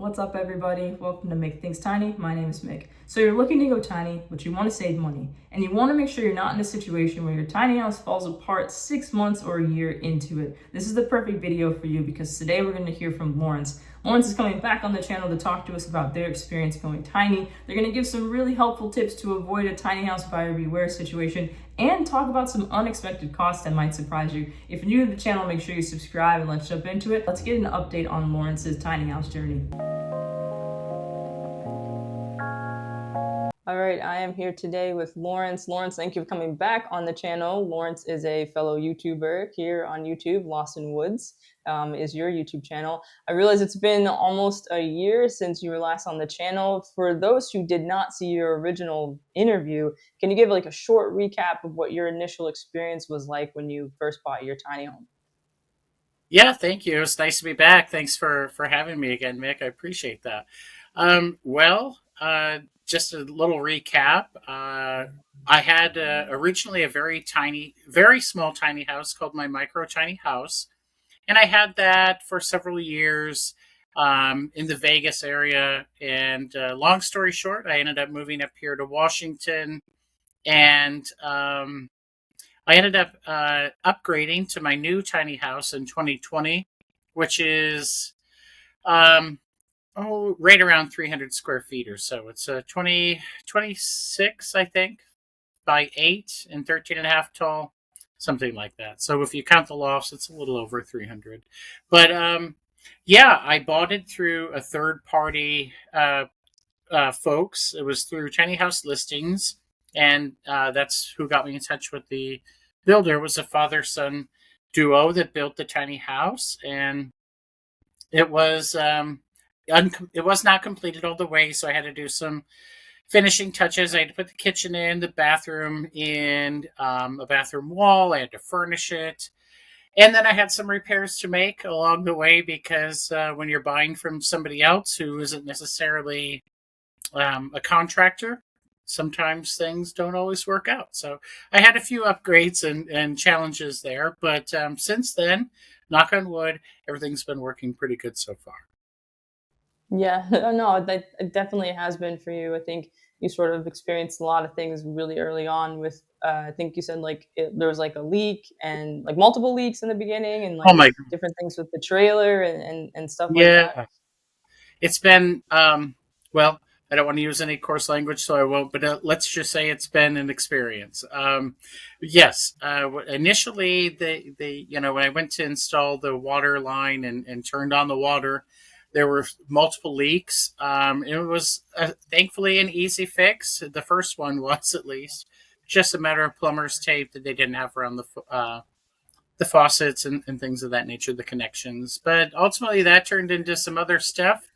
What's up, everybody? Welcome to Make Things Tiny. My name is Mick. So you're looking to go tiny, but you want to save money, and you want to make sure you're not in a situation where your tiny house falls apart 6 months or a year into it. This is the perfect video for you because today we're going to hear from Lawrence. Lawrence is coming back on the channel to talk to us about their experience going tiny. They're going to give some really helpful tips to avoid a tiny house buyer beware situation and talk about some unexpected costs that might surprise you. If you're new to the channel, make sure you subscribe and let's jump into it. Let's get an update on Lawrence's tiny house journey. All right, I am here today with Lawrence. Lawrence, thank you for coming back on the channel. Lawrence is a fellow YouTuber here on YouTube. Lawson Woods is your YouTube channel. I realize it's been almost a year since you were last on the channel. For those who did not see your original interview, can you give like a short recap of what your initial experience was like when you first bought your tiny home? Yeah, thank you. It's nice to be back. Thanks for having me again, Mick. I appreciate that. Just a little recap. I had originally a very small tiny house called my micro tiny house, and I had that for several years in the Vegas area. And long story short, I ended up moving up here to Washington, and I ended up upgrading to my new tiny house in 2020, which is right around 300 square feet or so. It's a 26, I think, by 8 and 13 and a half tall, something like that. So if you count the lofts, it's a little over 300. But yeah, I bought it through a third party folks. It was through Tiny House Listings, and that's who got me in touch with the builder. It was a father-son duo that built the tiny house, and it was it was not completed all the way, so I had to do some finishing touches. I had to put the kitchen in, the bathroom in, a bathroom wall. I had to furnish it. And then I had some repairs to make along the way because when you're buying from somebody else who isn't necessarily a contractor, sometimes things don't always work out. So I had a few upgrades and challenges there. But since then, knock on wood, everything's been working pretty good so far. Yeah, no, that it definitely has been for you. I think you sort of experienced a lot of things really early on with, I think you said like there was like a leak and like multiple leaks in the beginning and Oh like my, different things with the trailer and stuff like that. yeah. It's been, well, I don't want to use any coarse language, so I won't, but let's just say it's been an experience. Yes, initially, when I went to install the water line and turned on the water, there were multiple leaks. It was thankfully an easy fix. The first one was, at least, just a matter of plumber's tape that they didn't have around the faucets and things of that nature, the connections. But ultimately, that turned into some other stuff.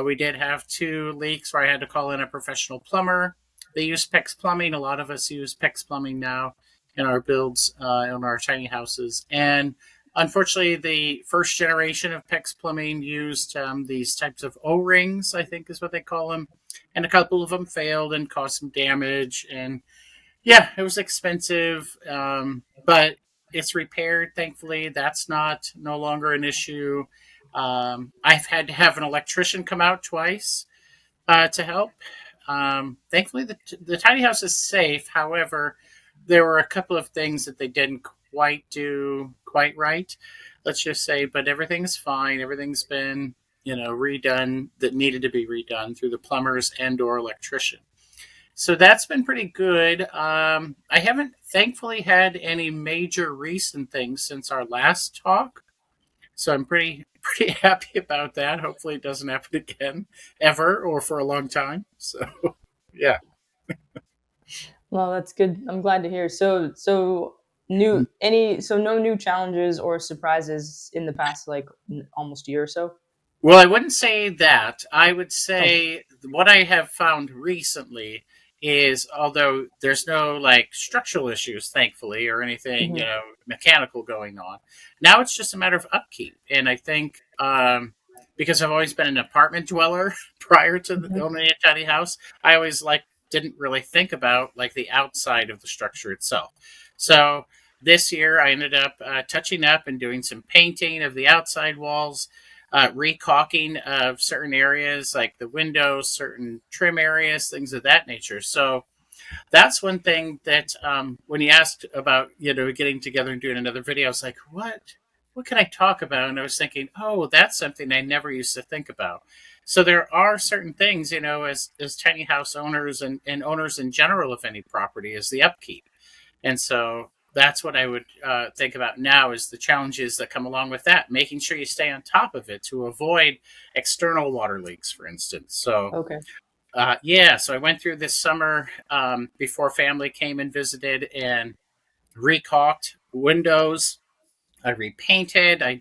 We did have 2 leaks where I had to call in a professional plumber. They use PEX plumbing. A lot of us use PEX plumbing now in our builds, in our tiny houses. And unfortunately, the first generation of PEX plumbing used these types of O-rings, I think is what they call them. And a couple of them failed and caused some damage. And yeah, it was expensive, but it's repaired, thankfully. That's no longer an issue. I've had to have an electrician come out twice to help. Thankfully, the tiny house is safe. However, there were a couple of things that they didn't quite do quite right, let's just say. But everything's fine. Everything's been redone that needed to be redone through the plumbers and/or electrician. So that's been pretty good. I haven't, thankfully, had any major recent things since our last talk. So I'm pretty happy about that. Hopefully it doesn't happen again, ever, or for a long time. So yeah. Well, that's good. I'm glad to hear. So no new challenges or surprises in the past like almost year or so. Well, I wouldn't say that. I would Oh. say what I have found recently is, although there's no like structural issues, thankfully, or anything, Hmm. mechanical going on, now it's just a matter of upkeep. And I think because I've always been an apartment dweller prior to owning a tiny house, I always didn't really think about like the outside of the structure itself. So this year I ended up touching up and doing some painting of the outside walls. recaulking of certain areas like the windows, certain trim areas, things of that nature. So that's one thing that when you asked about getting together and doing another video, I was like, what can I talk about? And I was thinking, oh, that's something I never used to think about. So there are certain things, as tiny house owners and owners in general of any property, is the upkeep. And so that's what I would think about now, is the challenges that come along with that, making sure you stay on top of it to avoid external water leaks, for instance. So Okay. yeah, so I went through this summer before family came and visited, and recaulked windows. I repainted. I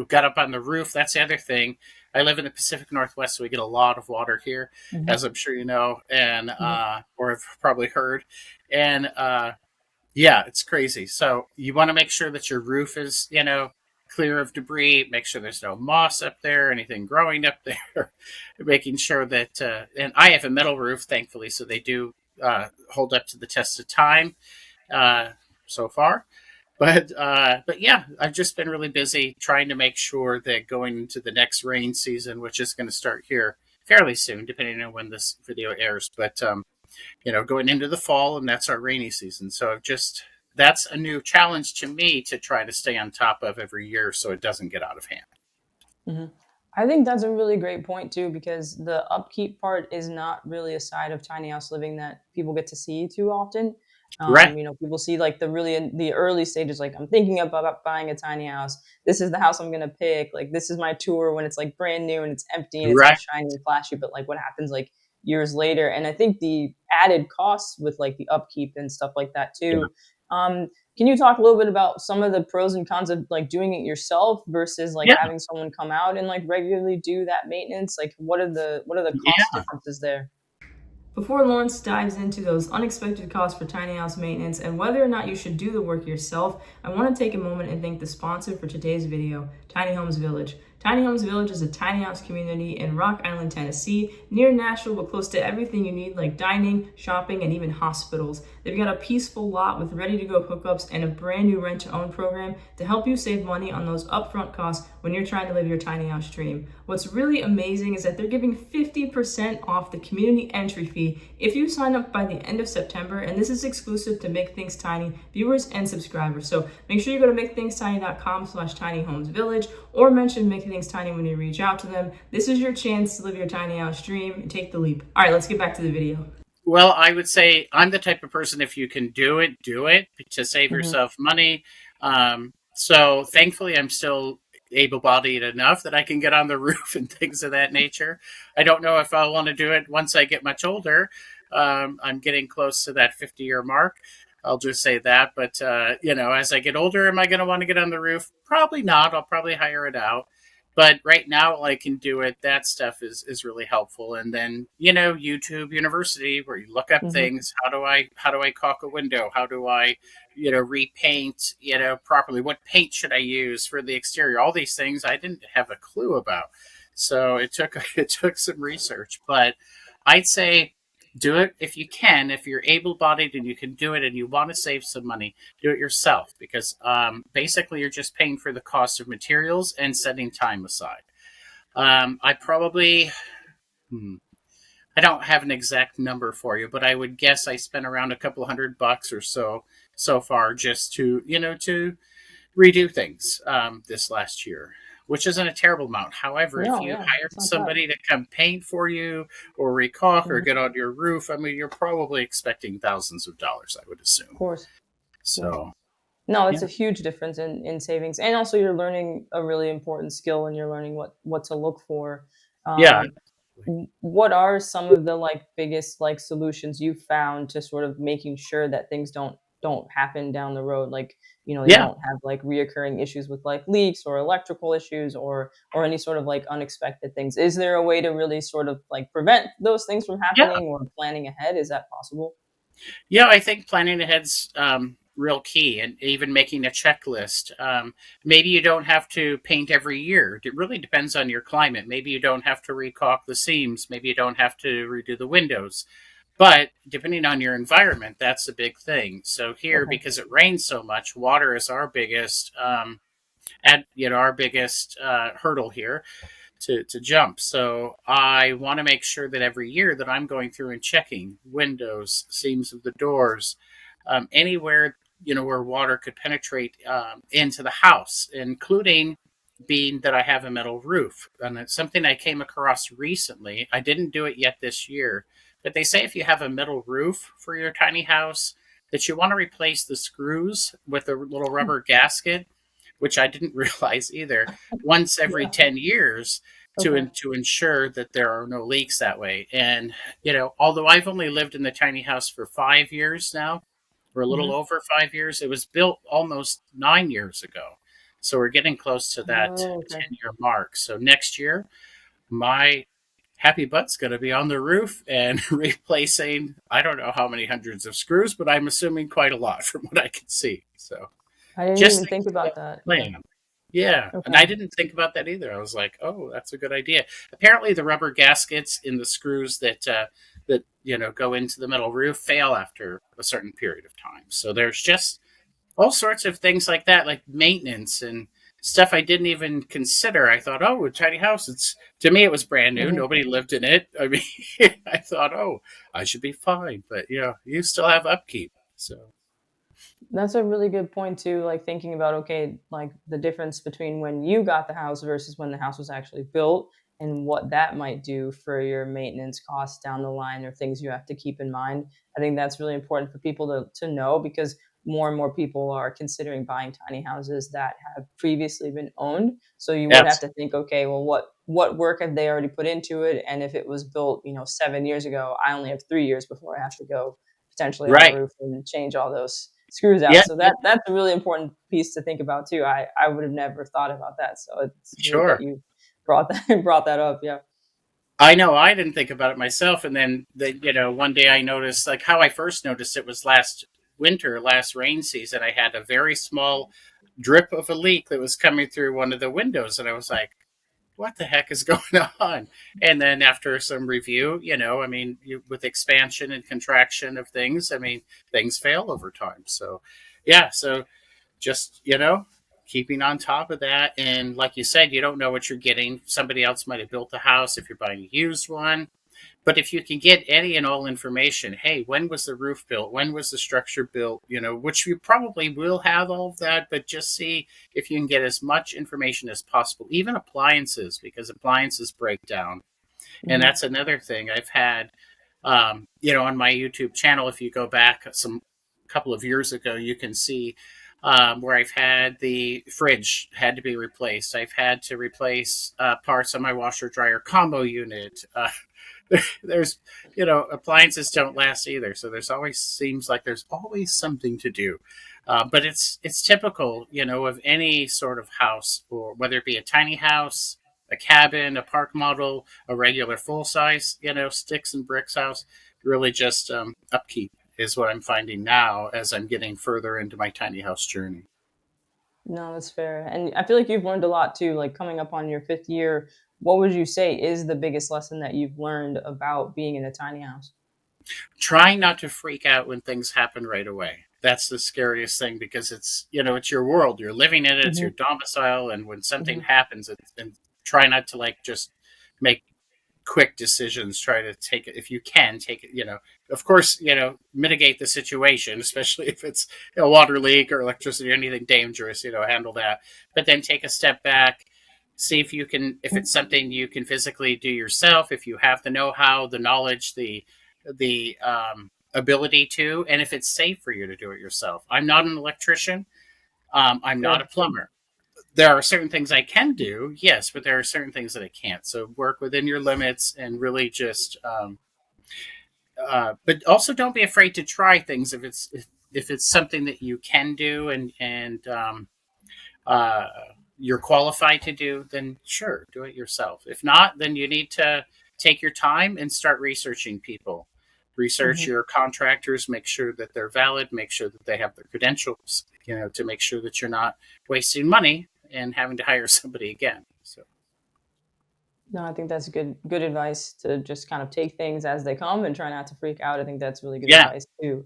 got up on the roof. That's the other thing. I live in the Pacific Northwest, so we get a lot of water here, Hmm. as I'm sure you know, and Hmm. or have probably heard. And yeah, it's crazy. So you want to make sure that your roof is, clear of debris. Make sure there's no moss up there, anything growing up there. Making sure that, and I have a metal roof, thankfully, so they do hold up to the test of time uh, so far. But yeah, I've just been really busy trying to make sure that going into the next rain season, which is going to start here fairly soon, depending on when this video airs. But going into the fall, and that's our rainy season. So just that's a new challenge to me to try to stay on top of every year so it doesn't get out of hand. Hmm. I think that's a really great point too, because the upkeep part is not really a side of tiny house living that people get to see too often. Right. People see like the early stages, like I'm thinking about buying a tiny house. This is the house I'm gonna pick. Like this is my tour when it's like brand new and it's empty and it's all Right. shiny and flashy. But like what happens like years later? And I think the added costs with like the upkeep and stuff like that Yeah. too. Um, can you talk a little bit about some of the pros and cons of like doing it yourself versus like Yeah. having someone come out and like regularly do that maintenance? Like what are the cost Yeah. differences there? Before Lawrence dives into those unexpected costs for tiny house maintenance and whether or not you should do the work yourself, I want to take a moment and thank the sponsor for today's video, Tiny Homes Village. Tiny Homes Village is a tiny house community in Rock Island, Tennessee, near Nashville, but close to everything you need like dining, shopping, and even hospitals. They've got a peaceful lot with ready-to-go hookups and a brand new rent-to-own program to help you save money on those upfront costs when you're trying to live your tiny house dream. What's really amazing is that they're giving 50% off the community entry fee if you sign up by the end of September, and this is exclusive to Make Things Tiny viewers and subscribers. So make sure you go to makethingstiny.com/tinyhomesvillage or mention Make Things Tiny when you reach out to them. This is your chance to live your tiny house dream and take the leap. All right, let's get back to the video. Well, I would say I'm the type of person, if you can do it to save Hmm. yourself money. So thankfully, I'm still able bodied enough that I can get on the roof and things of that nature. I don't know if I'll want to do it once I get much older. I'm getting close to that 50-year mark. I'll just say that. But, as I get older, am I going to want to get on the roof? Probably not. I'll probably hire it out. But right now, I can do it. That stuff is really helpful. And then YouTube University, where you look up Hmm. things. How do I caulk a window? How do I repaint properly? What paint should I use for the exterior? All these things I didn't have a clue about. So it took it took some research, but I'd say do it if you can. If you're able-bodied and you can do it, and you want to save some money, do it yourself, because basically you're just paying for the cost of materials and setting time aside. I probably, I don't have an exact number for you, but I would guess I spent around a couple $100 or so far, just to redo things this last year, which isn't a terrible amount. However, if No, you yeah, hired it's not bad. somebody to come paint for you or recaulk or Hmm. get on your roof, I mean, you're probably expecting thousands of dollars, I would Of assume. course. Yeah. So, No, it's yeah, a huge difference in savings, and also you're learning a really important skill, and you're learning what to look for. yeah, Um, what are some of the like biggest like solutions you found to sort of making sure that things don't happen down the road? Like you yeah, don't have like reoccurring issues with like leaks or electrical issues or any sort of like unexpected things. Is there a way to really sort of like prevent those things from yeah. happening or planning ahead? Is that possible? Yeah, I think planning ahead's real key, and even making a checklist. Maybe you don't have to paint every year. It really depends on your climate. Maybe you don't have to recaulk the seams. Maybe you don't have to redo the windows. But depending on your environment, that's a big thing. So here, Okay. because it rains so much, water is our biggest. at our biggest hurdle here to jump. So I want to make sure that every year that I'm going through and checking windows, seams of the doors, anywhere where water could penetrate into the house, including being that I have a metal roof. And it's something I came across recently. I didn't do it yet this year, but they say if you have a metal roof for your tiny house, that you want to replace the screws with a little rubber gasket, which I didn't realize either, once every Yeah. 10 years Okay. to ensure that there are no leaks that way. And, although I've only lived in the tiny house for 5 years now, or a little Hmm. over 5 years, it was built almost 9 years ago. So we're getting close to that Oh, okay. 10-year mark. So next year, my happy butt's going to be on the roof and replacing, I don't know how many hundreds of screws, but I'm assuming quite a lot from what I can see. So I didn't just even think things about to that. Yeah. plan. Yeah, and I Okay. didn't think about that either. I was like, "Oh, that's a good idea." Apparently, the rubber gaskets in the screws that go into the metal roof fail after a certain period of time. So there's just all sorts of things like that, like maintenance and stuff I didn't even consider. I thought, "Oh, a tiny house." It's to me, it was brand new. Hmm. Nobody lived in it. I mean, I thought, "Oh, I should be fine," but you still have upkeep. So That's a really good point too, like thinking about, okay, like the difference between when you got the house versus when the house was actually built and what that might do for your maintenance costs down the line or things you have to keep in mind. I think that's really important for people to know because more and more people are considering buying tiny houses that have previously been owned. So you would have yes, to think, okay, well, what work have they already put into it? And if it was built, 7 years ago, I only have 3 years before I have to go potentially on the right, roof and change all those screws yeah, out. So yeah, that's a really important piece to think about too. I would have never thought about that. So it's great that sure. you brought that brought that up. Yeah. I know I didn't think about it myself, and then one day I noticed, like, how I first noticed it was last winter, last rain season. I had a very small drip of a leak that was coming through one of the windows, and I was like, "What the heck is going on?" And then after some review, I mean, with expansion and contraction of things, I mean, things fail over time. So, yeah, so just keeping on top of that, and like you said, you don't know what you're getting. Somebody else might have built the house if you're buying a used one, but if you can get any and all information, hey, when was the roof built, when was the structure built, which you probably will have all of that, but just see if you can get as much information as possible, even appliances, because appliances break down. And Hmm. that's another thing I've had, on my YouTube channel. If you go back some couple of years ago, you can see where I've had the fridge had to be replaced. I've had to replace parts on my washer dryer combo unit. There's, appliances don't last either. So there's always seems like there's always something to do. But it's typical, of any sort of house, or whether it be a tiny house, a cabin, a park model, a regular full size, sticks and bricks house. Really, just upkeep is what I'm finding now as I'm getting further into my tiny house journey. No, that's fair. And I feel like you've learned a lot too. Like coming up on your fifth year, what would you say is the biggest lesson that you've learned about being in a tiny house? Trying not to freak out when things happen right away. That's the scariest thing, because it's your world. You're living in it. It's your Hmm. domicile. And when something Hmm. happens, and try not to, like, just make quick decisions. Try to take it, if you can take it, of course, mitigate the situation, especially if it's a water leak or electricity or anything dangerous, handle that, but then take a step back, see if it's something you can physically do yourself, if you have the know-how, the knowledge, the ability to, and if it's safe for you to do it yourself. I'm not an electrician. I'm not a Good. plumber. There are certain things I can do, yes, but there are certain things that I can't. So work within your limits and really just, but also don't be afraid to try things if it's something that you can do, and uh, you're qualified to do. Then sure, do it yourself. If not, then you need to take your time and start researching people. Research Hmm. your contractors, make sure that they're valid, make sure that they have the credentials, to make sure that you're not wasting money and having to hire somebody again. So No, I think that's good advice to just kind of take things as they come and try not to freak out. I think that's really good yeah, advice too.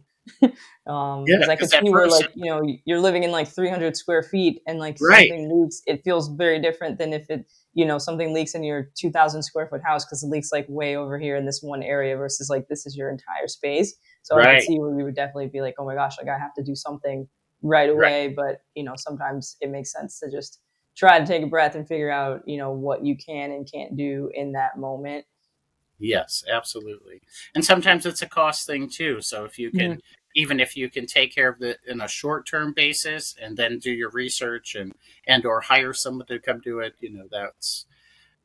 Yeah, Because I because could that see where, like, person, you know, you're living in like 300 square feet and like right, something leaks, it feels very different than if it, you know, something leaks in your 2,000 square foot house because it leaks like way over here in this one area versus like this is your entire space. So I could right, see where you would definitely be like, oh my gosh, like I have to do something right right. away. But, you know, sometimes it makes sense to just try to take a breath and figure out, you know, what you can and can't do in that moment. Yes, absolutely. And sometimes it's a cost thing too. So if you can, Mhm. even if you can take care of it in a short-term basis and then do your research and or hire someone to come do it, that's.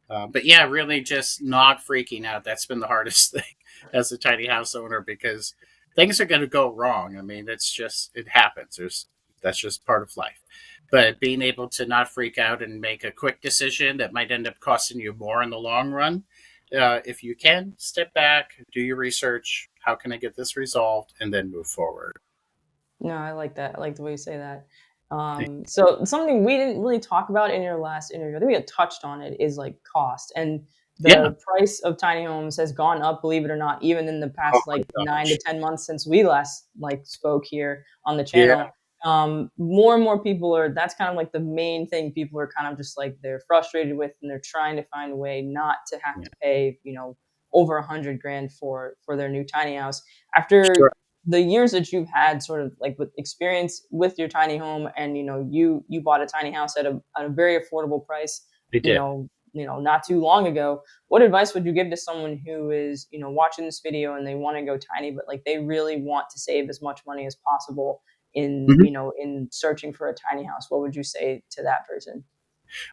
But yeah, really just not freaking out. That's been the hardest thing as a tiny house owner because things are going to go wrong. I mean, it happens. That's just part of life. But being able to not freak out and make a quick decision that might end up costing you more in the long run, if you can step back, do your research. How can I get this resolved, and then move forward? No, I like that. I like the way you say that. So something we didn't really talk about in your last interview, I think we had touched on it, is like cost. And Yeah. the price of tiny homes has gone up, believe it or not, even in the Oh past like my 9 to 10 months since we last like spoke here on the Yeah. channel. More and more people are, that's kind of like the main thing people are kind of just like they're frustrated with, and they're trying to find a way not to have Yeah. to pay, you know, over 100 grand for their new tiny house after Sure. the years that you've had sort of like with experience with your tiny home, and you know you bought a tiny house at a very affordable price, They you did. know, not too long ago. What advice would you give to someone who is, you know, watching this video and they want to go tiny but like they really want to save as much money as possible in, Mhm. you know, in searching for a tiny house? What would you say to that person?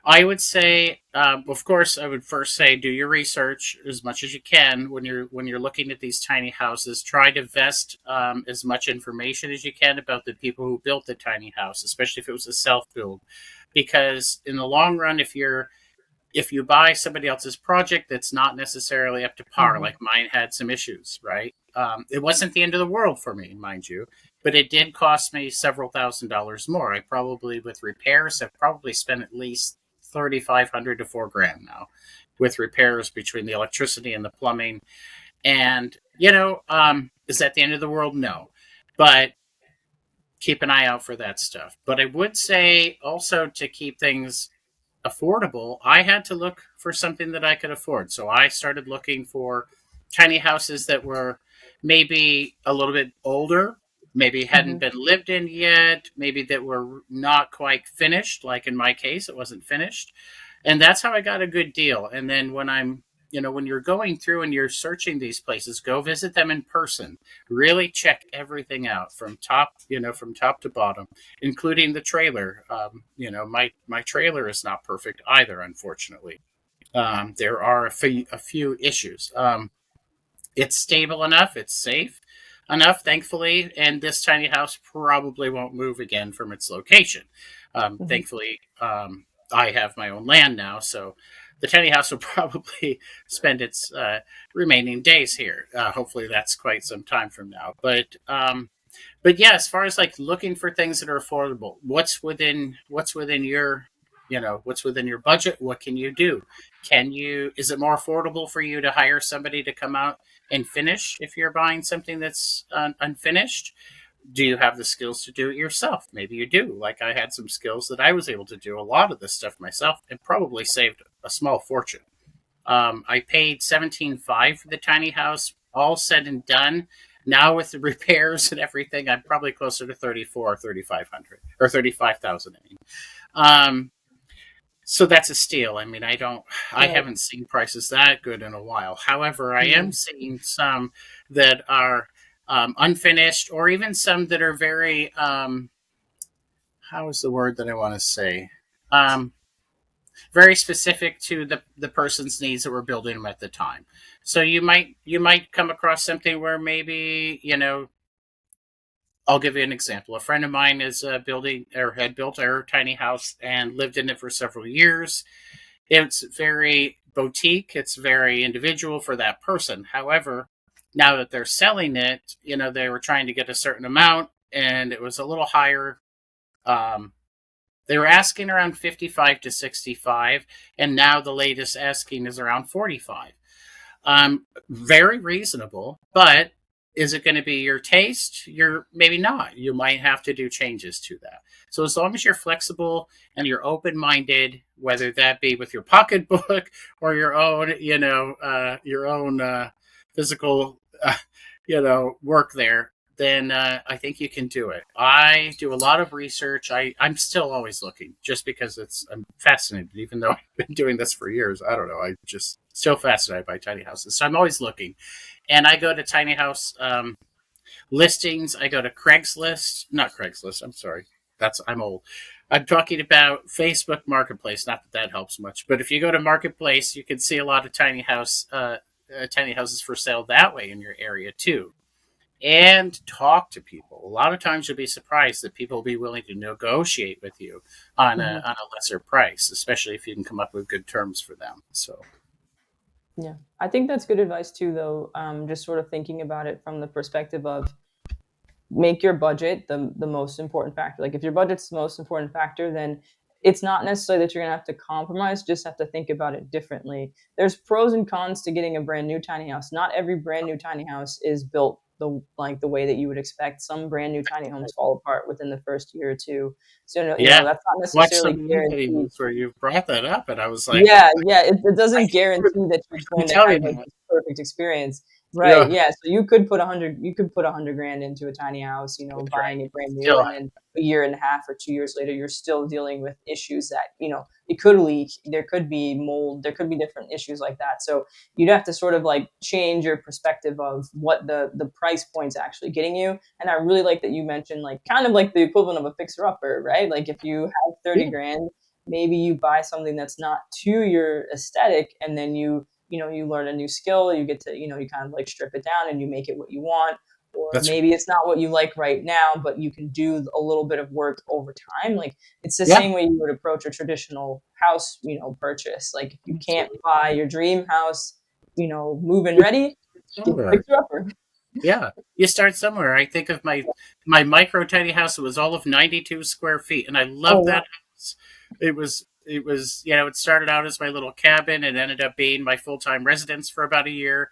I would say, of course, I would first say do your research as much as you can when you're looking at these tiny houses. Try to vest as much information as you can about the people who built the tiny house, especially if it was a self build, because in the long run, if you buy somebody else's project that's not necessarily up to par, Hmm. like mine had some issues, right? It wasn't the end of the world for me, mind you, but it did cost me several $1,000s more. I probably, with repairs, have probably spent at least 3,500 to 4 grand now with repairs between the electricity and the plumbing. And, is that the end of the world? No. But keep an eye out for that stuff. But I would say also to keep things affordable, I had to look for something that I could afford. So I started looking for tiny houses that were maybe a little bit older, maybe hadn't Hmm. been lived in yet, maybe that were not quite finished. Like in my case, it wasn't finished. And that's how I got a good deal. And then when you're going through and you're searching these places, go visit them in person. Really check everything out from top to bottom, including the trailer. My trailer is not perfect either, unfortunately. There are a few issues. It's stable enough, it's safe enough, thankfully, and this tiny house probably won't move again from its location. Hmm. Thankfully, I have my own land now, so the tiny house will probably spend its remaining days here. Hopefully, that's quite some time from now. But yeah, as far as like looking for things that are affordable, what's within your budget? What can you do? Is it more affordable for you to hire somebody to come out and finish if you're buying something that's unfinished? Do you have the skills to do it yourself? Maybe you do. Like I had some skills that I was able to do a lot of this stuff myself and probably saved a small fortune. I paid 17.5 for the tiny house, all said and done. Now with the repairs and everything, I'm probably closer to 34 or 3,500 or 35,000. I mean, so that's a steal. I mean, I Right. haven't seen prices that good in a while. However, I am Mhm. seeing some that are unfinished, or even some that are very how is the word that I want to say? Um, very specific to the person's needs that were building them at the time. So you might come across something where maybe I'll give you an example. A friend of mine is building or had built a tiny house and lived in it for several years. It's very boutique. It's very individual for that person. However, now that they're selling it, they were trying to get a certain amount, and it was a little higher. Um, they were asking around 55 to 65, and now the latest asking is around 45. Very reasonable, but Is it going to be your taste? You're maybe not. You might have to do changes to that. So as long as you're flexible and you're open-minded, whether that be with your pocketbook or your own, your own physical, work there, then I think you can do it. I do a lot of research. I'm still always looking, just because I'm fascinated, even though I've been doing this for years. I don't know. I'm just still fascinated by tiny houses. So I'm always looking. And I go to tiny house listings. I go to Craigslist, not Craigslist. I'm sorry. I'm old. I'm talking about Facebook Marketplace. Not that helps much, but if you go to Marketplace, you can see a lot of tiny houses for sale that way in your area too. And talk to people. A lot of times you'll be surprised that people will be willing to negotiate with you on a lesser price, especially if you can come up with good terms for them. So. Yeah, I think that's good advice too, though. Just sort of thinking about it from the perspective of make your budget the most important factor. Like if your budget's the most important factor, then it's not necessarily that you're gonna have to compromise. Just have to think about it differently. There's pros and cons to getting a brand new tiny house. Not every brand new tiny house is built the way that you would expect. Some brand new tiny homes fall apart within the first year or two. So that's not Watch necessarily some guaranteed. videos where you brought that up, and I was like, Yeah, it doesn't guarantee that you're going to tell have you like that. this perfect experience. Right. Yeah, Yeah. So you could put $100,000 into a tiny house, that's right. buying it brand new, Still, and then a year and a half or 2 years later, you're still dealing with issues that, it could leak. There could be mold. There could be different issues like that. So you'd have to sort of like change your perspective of what the price point's actually getting you. And I really like that you mentioned like kind of like the equivalent of a fixer upper, right? Like if you have 30 grand, maybe you buy something that's not to your aesthetic, and then you learn a new skill. You get to, you kind of like strip it down and you make it what you want. Or that's maybe it's not what you like right now, but you can do a little bit of work over time. Like it's the yeah. same way you would approach a traditional house, purchase. Like if you can't Absolutely. buy your dream house, move and ready, get a Somewhere. fixer upper. Yeah, you start somewhere. I think of my micro tiny house. It was all of 92 square feet, and I Oh loved wow. that house. It was it started out as my little cabin and ended up being my full-time residence for about a year,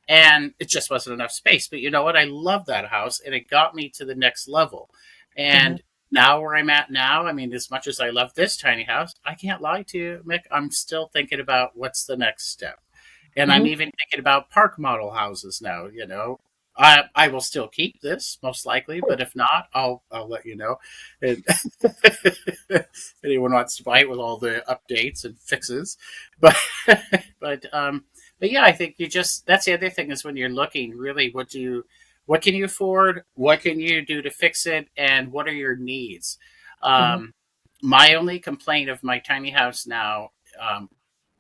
and it just wasn't enough space. But you know what? I love that house, and it got me to the next level. Hmm. And now where I'm at now, I mean, as much as I love this tiny house, I can't lie to you, Mick. I'm still thinking about what's the next step. And I'm Hmm. even thinking about park model houses now. I will still keep this most likely, but if not, I'll let you know. And anyone wants to buy it with all the updates and fixes, but but yeah, I think that's the other thing is when you're looking really, what can you afford, what can you do to fix it, and what are your needs. Hmm. Um, my only complaint of my tiny house now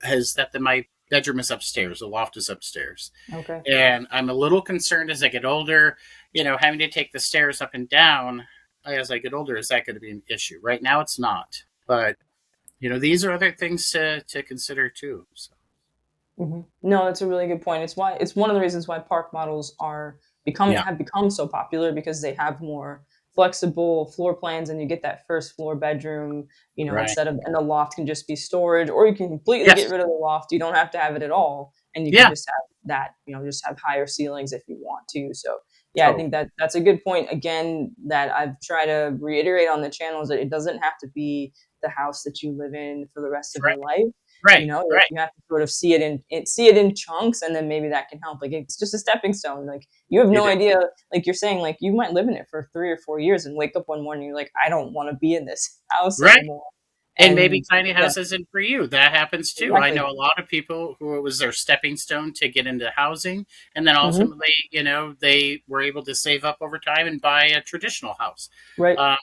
is that my bedroom is upstairs, the loft is upstairs. Okay. And I'm a little concerned as I get older, having to take the stairs up and down as I get older, is that going to be an issue? Right now, it's not. But, these are other things to consider too. So, No, that's a really good point. It's one of the reasons why park models yeah. have become so popular, because they have more flexible floor plans, and you get that first floor bedroom, Right. instead of, and the loft can just be storage, or you can completely get Yes. rid of the loft. You don't have to have it at all, and you can Yeah. just have that, just have higher ceilings if you want to. So yeah, I Totally. think that's a good point. Again, that I've tried to reiterate on the channel, is that it doesn't have to be the house that you live in for the rest of Right. your life. Right. Like Right. you have to sort of see it in chunks, and then maybe that can help. Like it's just a stepping stone. Like you have You no do. idea. Like you're saying, like you might live in it for 3 or 4 years and wake up one morning, you're like, I don't want to be in this house Right. anymore. And maybe And tiny yeah, house isn't for you. That happens too. I exactly. know a lot of people who it was their stepping stone to get into housing. And then Hmm. ultimately, they were able to save up over time and buy a traditional house. Right. Um,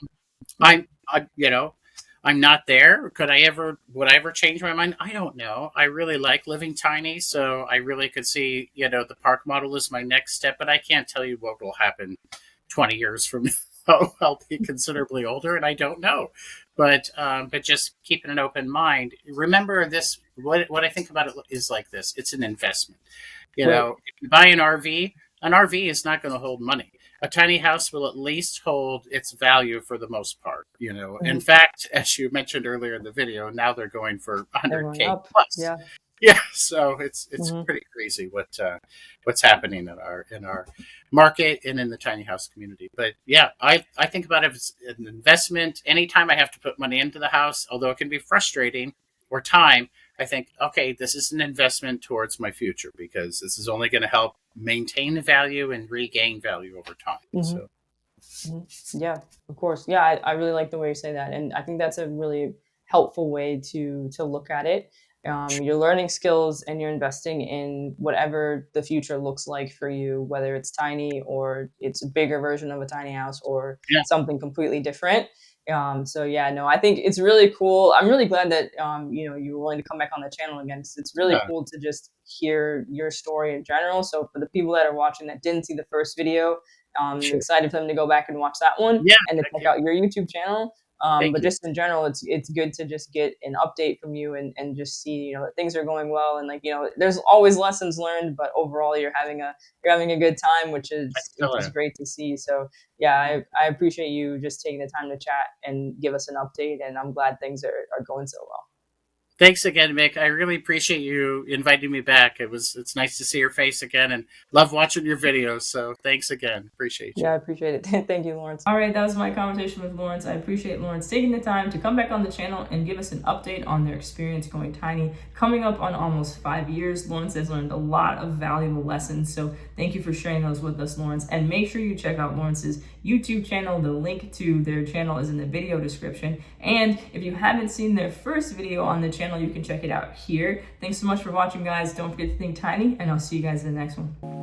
I'm not there. Would I ever change my mind? I don't know. I really like living tiny. So I really could see, the park model is my next step, but I can't tell you what will happen 20 years from now. I'll be considerably older, and I don't know. But just keeping an open mind. Remember this. What I think about it is like this. It's an investment. Right. If you buy an RV is not going to hold money. A tiny house will at least hold its value for the most part. In Hmm. fact, as you mentioned earlier in the video, now they're going for They're going 100K up. plus. Yeah. Yeah, so it's Mhm. pretty crazy what's happening in our market and in the tiny house community. But yeah, I think about it as an investment. Anytime I have to put money into the house, although it can be frustrating, or time, I think, okay, this is an investment towards my future because this is only going to help maintain the value and regain value over time. Mhm. So Mhm. Yeah, of course. Yeah, I really like the way you say that, and I think that's a really helpful way to look at it. You're learning skills and you're investing in whatever the future looks like for you, whether it's tiny or it's a bigger version of a tiny house or yeah, something completely different. So yeah, no, I think it's really cool. I'm really glad that you were willing to come back on the channel again. It's really yeah, cool to just hear your story in general. So for the people that are watching that didn't see the first video, I'm sure, excited for them to go back and watch that one yeah, and to heck check yeah, out your YouTube channel. thank But you. just in general, it's good to just get an update from you and just see that things are going well and there's always lessons learned, but overall you're having a good time, which I is still great to see. So yeah, I appreciate you just taking the time to chat and give us an update, and I'm glad things are going so well. Thanks again, Mick. I really appreciate you inviting me back. It's nice to see your face again and love watching your videos. So thanks again. Appreciate Yeah, you. I appreciate it. Thank you, Lawrence. All right, that was my conversation with Lawrence. I appreciate Lawrence taking the time to come back on the channel and give us an update on their experience going tiny. Coming up on almost 5 years, Lawrence has learned a lot of valuable lessons. So thank you for sharing those with us, Lawrence. And make sure you check out Lawrence's YouTube channel. The link to their channel is in the video description. And if you haven't seen their first video on the channel, you can check it out here. Thanks so much for watching, guys. Don't forget to think tiny, and I'll see you guys in the next one.